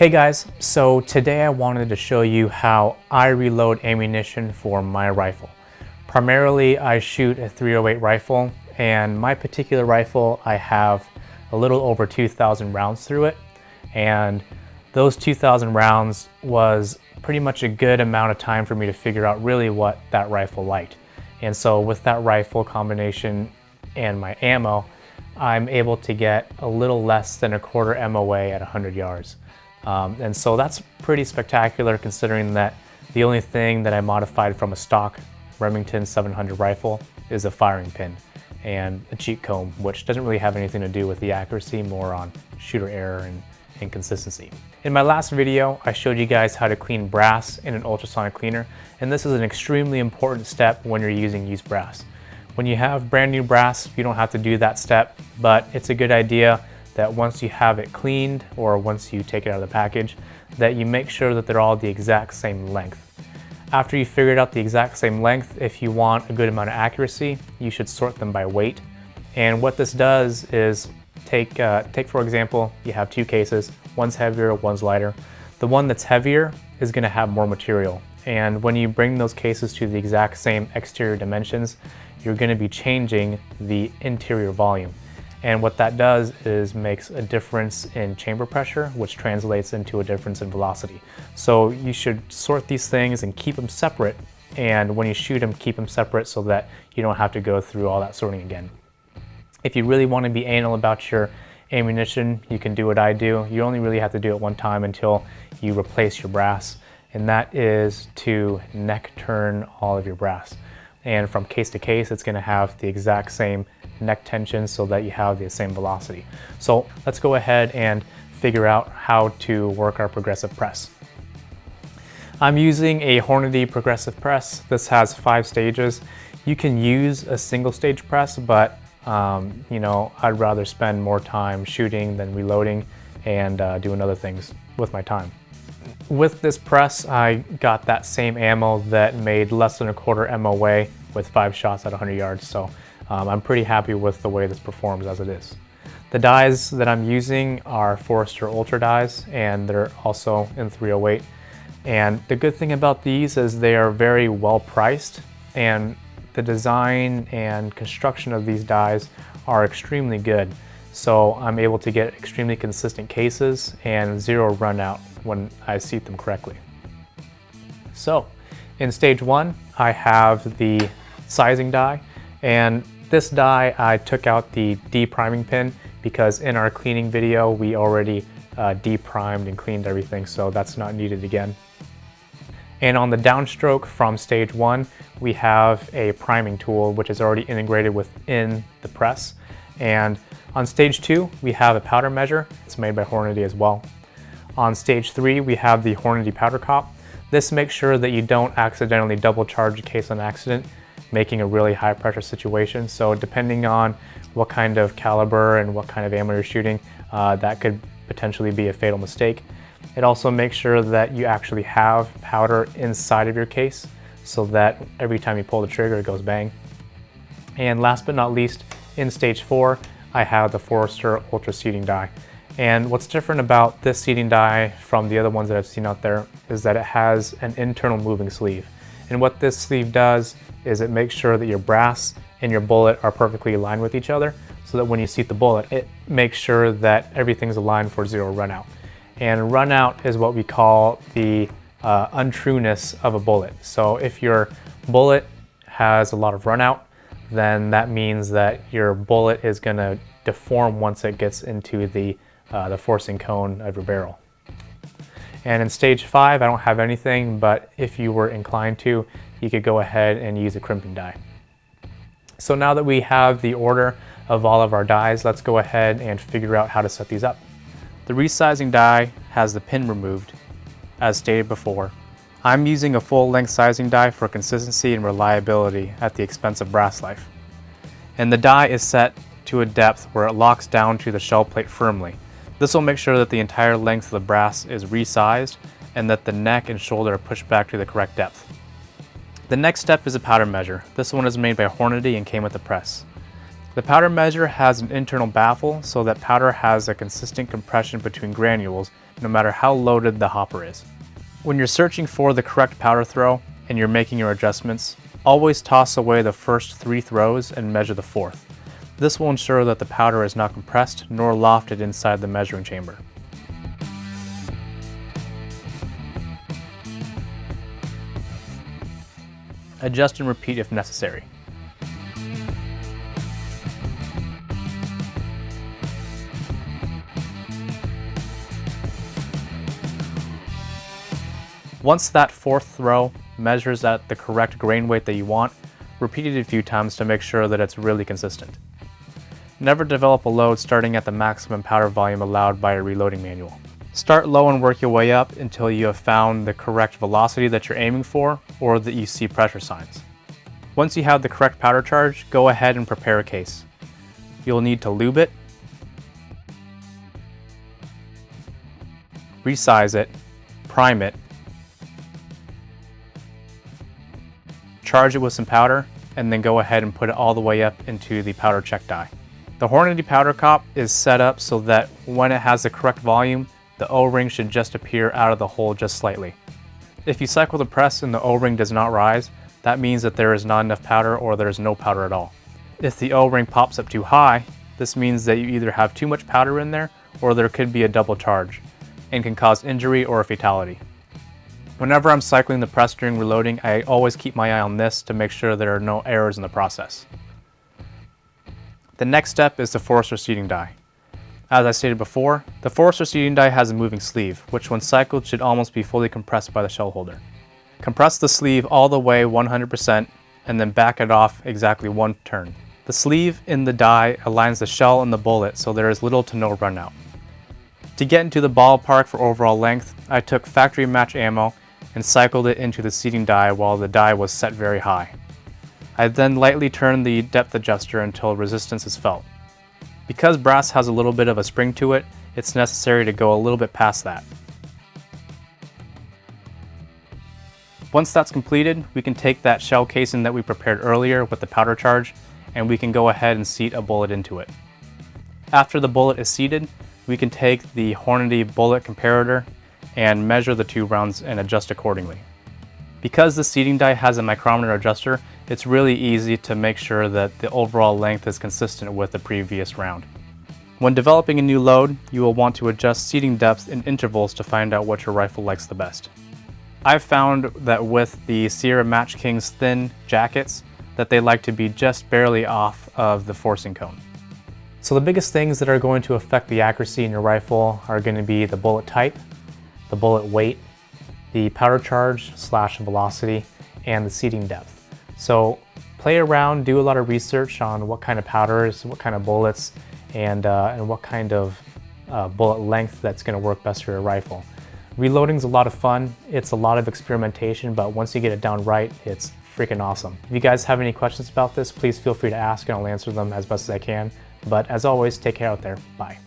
Hey guys, so today I wanted to show you how I reload ammunition for my rifle. Primarily I shoot a 308 rifle, and my particular rifle I have a little over 2,000 rounds through it, and those 2,000 rounds was pretty much a good amount of time for me to figure out really what that rifle liked. And so with that rifle combination and my ammo, I'm able to get a little less than a quarter MOA at 100 yards. And so that's pretty spectacular considering that the only thing that I modified from a stock Remington 700 rifle is a firing pin and a cheek comb, which doesn't really have anything to do with the accuracy, more on shooter error and consistency. In my last video, I showed you guys how to clean brass in an ultrasonic cleaner, and this is an extremely important step when you're using used brass. When you have brand new brass, you don't have to do that step, but it's a good idea that once you have it cleaned or once you take it out of the package, that you make sure that they're all the exact same length. After you figured out the exact same length, if you want a good amount of accuracy, you should sort them by weight. And what this does is take for example, you have two cases, one's heavier, one's lighter. The one that's heavier is gonna have more material. And when you bring those cases to the exact same exterior dimensions, you're gonna be changing the interior volume. And what that does is makes a difference in chamber pressure, which translates into a difference in velocity. So you should sort these things and keep them separate. And when you shoot them, keep them separate so that you don't have to go through all that sorting again. If you really want to be anal about your ammunition, you can do what I do. You only really have to do it one time until you replace your brass. And that is to neck turn all of your brass. And from case to case, it's going to have the exact same neck tension so that you have the same velocity. So let's go ahead and figure out how to work our progressive press. I'm using a Hornady progressive press. This has 5 stages. You can use a single stage press, but you know, I'd rather spend more time shooting than reloading and doing other things with my time. With this press, I got that same ammo that made less than a quarter MOA with 5 shots at 100 yards. So I'm pretty happy with the way this performs as it is. The dies that I'm using are Forester Ultra dies, and they're also in 308. And the good thing about these is they are very well priced, and the design and construction of these dies are extremely good. So I'm able to get extremely consistent cases and zero run out when I seat them correctly. So in stage 1, I have the sizing die, and this die I took out the de-priming pin because in our cleaning video we already de-primed and cleaned everything, so that's not needed again. And on the downstroke from stage 1, we have a priming tool which is already integrated within the press. And on stage 2, we have a powder measure. It's made by Hornady as well. On stage 3, we have the Hornady powder cop. This makes sure that you don't accidentally double charge a case on accident, making a really high pressure situation. So depending on what kind of caliber and what kind of ammo you're shooting, that could potentially be a fatal mistake. It also makes sure that you actually have powder inside of your case so that every time you pull the trigger it goes bang. And last but not least, in stage 4, I have the Forester Ultra seating die. And what's different about this seating die from the other ones that I've seen out there is that it has an internal moving sleeve. And what this sleeve does is it makes sure that your brass and your bullet are perfectly aligned with each other so that when you seat the bullet, it makes sure that everything's aligned for zero run out. And run out is what we call the untrueness of a bullet. So if your bullet has a lot of run out, then that means that your bullet is going to deform once it gets into the forcing cone of your barrel. And in stage 5, I don't have anything, but if you were inclined to, you could go ahead and use a crimping die. So now that we have the order of all of our dies, let's go ahead and figure out how to set these up. The resizing die has the pin removed, as stated before. I'm using a full-length sizing die for consistency and reliability at the expense of brass life. And the die is set to a depth where it locks down to the shell plate firmly. This will make sure that the entire length of the brass is resized and that the neck and shoulder are pushed back to the correct depth. The next step is a powder measure. This one is made by Hornady and came with the press. The powder measure has an internal baffle so that powder has a consistent compression between granules no matter how loaded the hopper is. When you're searching for the correct powder throw and you're making your adjustments, always toss away the first 3 throws and measure the 4th. This will ensure that the powder is not compressed nor lofted inside the measuring chamber. Adjust and repeat if necessary. Once that 4th throw measures at the correct grain weight that you want, repeat it a few times to make sure that it's really consistent. Never develop a load starting at the maximum powder volume allowed by a reloading manual. Start low and work your way up until you have found the correct velocity that you're aiming for or that you see pressure signs. Once you have the correct powder charge, go ahead and prepare a case. You'll need to lube it, resize it, prime it, charge it with some powder, and then go ahead and put it all the way up into the powder check die. The Hornady powder cop is set up so that when it has the correct volume, the O-ring should just appear out of the hole just slightly. If you cycle the press and the O-ring does not rise, that means that there is not enough powder or there is no powder at all. If the O-ring pops up too high, this means that you either have too much powder in there or there could be a double charge and can cause injury or a fatality. Whenever I'm cycling the press during reloading, I always keep my eye on this to make sure there are no errors in the process. The next step is the Forester seating die. As I stated before, the Forester seating die has a moving sleeve, which when cycled should almost be fully compressed by the shell holder. Compress the sleeve all the way 100% and then back it off exactly 1 turn. The sleeve in the die aligns the shell and the bullet so there is little to no run out. To get into the ballpark for overall length, I took factory match ammo and cycled it into the seating die while the die was set very high. I then lightly turned the depth adjuster until resistance is felt. Because brass has a little bit of a spring to it, it's necessary to go a little bit past that. Once that's completed, we can take that shell casing that we prepared earlier with the powder charge and we can go ahead and seat a bullet into it. After the bullet is seated, we can take the Hornady bullet comparator and measure the 2 rounds and adjust accordingly. Because the seating die has a micrometer adjuster, it's really easy to make sure that the overall length is consistent with the previous round. When developing a new load, you will want to adjust seating depth in intervals to find out what your rifle likes the best. I've found that with the Sierra Match King's thin jackets, that they like to be just barely off of the forcing cone. So the biggest things that are going to affect the accuracy in your rifle are going to be the bullet type, the bullet weight, the powder charge / velocity, and the seating depth. So play around, do a lot of research on what kind of powders, what kind of bullets, and what kind of bullet length that's going to work best for your rifle. Reloading's a lot of fun. It's a lot of experimentation, but once you get it down right, it's freaking awesome. If you guys have any questions about this, please feel free to ask and I'll answer them as best as I can. But as always, take care out there. Bye.